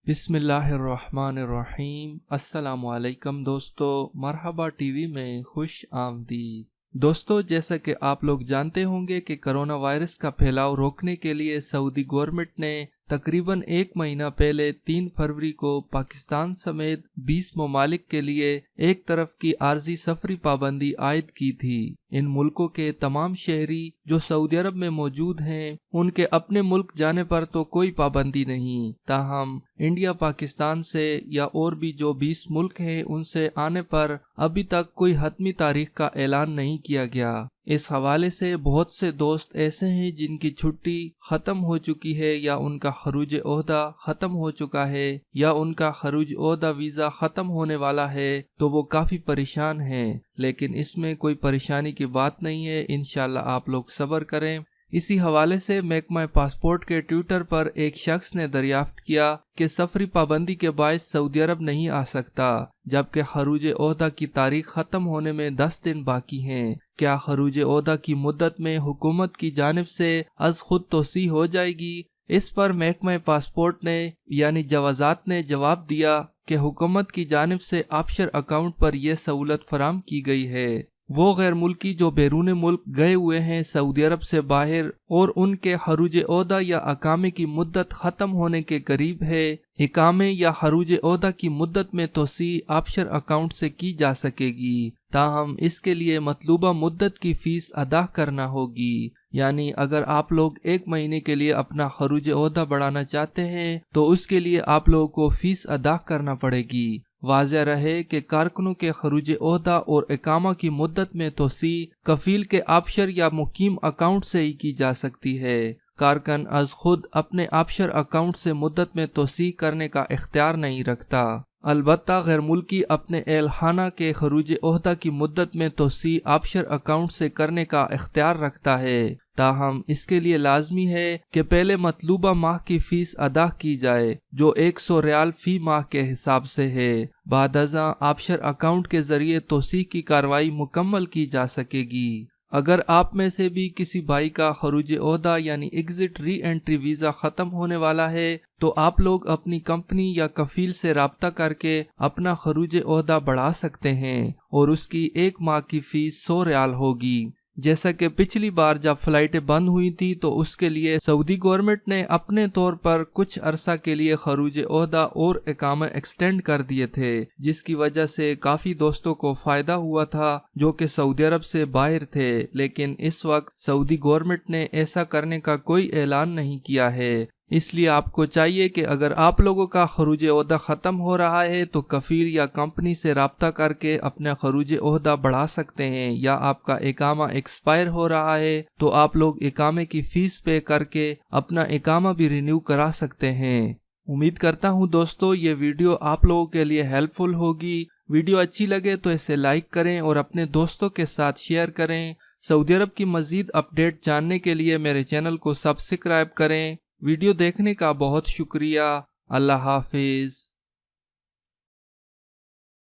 बिस्मिल्लाहिर्रहमानिर्रहीम। अस्सलामुअलैकुम दोस्तों, मरहबा टीवी में खुश आमदीद। दोस्तों, जैसा कि आप लोग जानते होंगे कि कोरोना वायरस का फैलाव रोकने के लिए सऊदी गवर्नमेंट ने तकरीबन 1 महीना पहले 3 फरवरी को पाकिस्तान समेत 20 ममालिक के लिए एक तरफ की आर्जी सफरी पाबंदी आयद की थी। इन मुल्कों के तमाम शहरी जो सऊदी अरब में मौजूद हैं, उनके अपने मुल्क जाने पर तो कोई पाबंदी नहीं, ताहम इंडिया, पाकिस्तान से या और भी जो 20 मुल्क हैं उनसे आने पर अभी तक कोई हतमी तारीख का ऐलान नहीं किया गया। इस हवाले से बहुत से दोस्त ऐसे हैं जिनकी छुट्टी खत्म हो चुकी है या उनका खरूज ओहदा खत्म हो चुका है या उनका खरूज ओहदा वीज़ा खत्म होने वाला है, तो वो काफ़ी परेशान हैं। लेकिन इसमें कोई परेशानी की बात नहीं है, इंशाल्लाह आप लोग सब्र करें। इसी हवाले से महकमा पासपोर्ट के ट्विटर पर एक शख्स ने दरियाफ्त किया कि सफरी पाबंदी के बायस सऊदी अरब नहीं आ सकता, जबकि खरूज ओहदा की तारीख खत्म होने में 10 दिन बाकी हैं। क्या खरूज ओहदा की मुद्दत में हुकूमत की जानिब से अज खुद तोसी हो जाएगी? इस पर महकमा पासपोर्ट ने यानी जवाजात ने जवाब दिया कि हुकूमत की जानिब से ऑफशोर अकाउंट पर यह सहूलत फराम की गई है। वो गैर मुल्की जो बैरून मुल्क गए हुए हैं सऊदी अरब से बाहर और उनके खरूज ओहदा या अकामे की मुद्दत खत्म होने के करीब है, इकामे या खरूज ओहदा की मुद्दत में तोसी ऑफशोर अकाउंट से की जा सकेगी, ताहम इसके लिए मतलूबा मुद्दत की फीस अदा करना होगी। यानी अगर आप लोग 1 महीने के लिए अपना खरूज ओहदा बढ़ाना चाहते हैं तो उसके लिए आप लोगों को फीस अदा करना पड़ेगी। वाज़ेह रहे कि कारकुनों के खरूज ओहदा और इकामा की मुद्दत में तोसी कफील के ऑफशोर या मुकीम अकाउंट से ही की जा सकती है। कारकन अज खुद अपने ऑफशोर अकाउंट से मुद्दत में तोसी करने का इख्तियार नहीं रखता। अलबत्ता गैर मुल्की अपने एहलखाना के खरूज ओहदा की मुद्दत में तोसी ऑफशोर अकाउंट से करने का इख्तियार रखता है, ताहम इसके लिए लाजमी है कि पहले मतलूबा माह की फीस अदा की जाए, जो 100 रियाल फी माह के हिसाब से है। बादअज़ां ऑफशोर अकाउंट के जरिए तोसी की कार्रवाई मुकम्मल की जा सकेगी। अगर आप में से भी किसी भाई का खरूज ओहदा यानी एग्जिट री एंट्री वीज़ा ख़त्म होने वाला है तो आप लोग अपनी कंपनी या कफील से राब्ता करके अपना खरूज ओहदा बढ़ा सकते हैं और उसकी 1 माह की फीस 100 रियाल होगी। जैसा कि पिछली बार जब फ्लाइटें बंद हुई थी तो उसके लिए सऊदी गवर्नमेंट ने अपने तौर पर कुछ अरसा के लिए खरूज ओहदा और इकामा एक्सटेंड कर दिए थे, जिसकी वजह से काफ़ी दोस्तों को फ़ायदा हुआ था जो कि सऊदी अरब से बाहर थे। लेकिन इस वक्त सऊदी गवर्नमेंट ने ऐसा करने का कोई ऐलान नहीं किया है, इसलिए आपको चाहिए कि अगर आप लोगों का खरूज ओहदा ख़त्म हो रहा है तो कफील या कंपनी से राब्ता करके अपना खरूज ओहदा बढ़ा सकते हैं, या आपका इकामा एक्सपायर हो रहा है तो आप लोग इकामे की फ़ीस पे करके अपना इकामा भी रिन्यू करा सकते हैं। उम्मीद करता हूँ दोस्तों ये वीडियो आप लोगों के लिए हेल्पफुल होगी। वीडियो अच्छी लगे तो इसे लाइक करें और अपने दोस्तों के साथ शेयर करें। सऊदी अरब की मज़ीद अपडेट जानने के लिए मेरे चैनल को सब्सक्राइब करें। वीडियो देखने का बहुत शुक्रिया। अल्लाह हाफिज।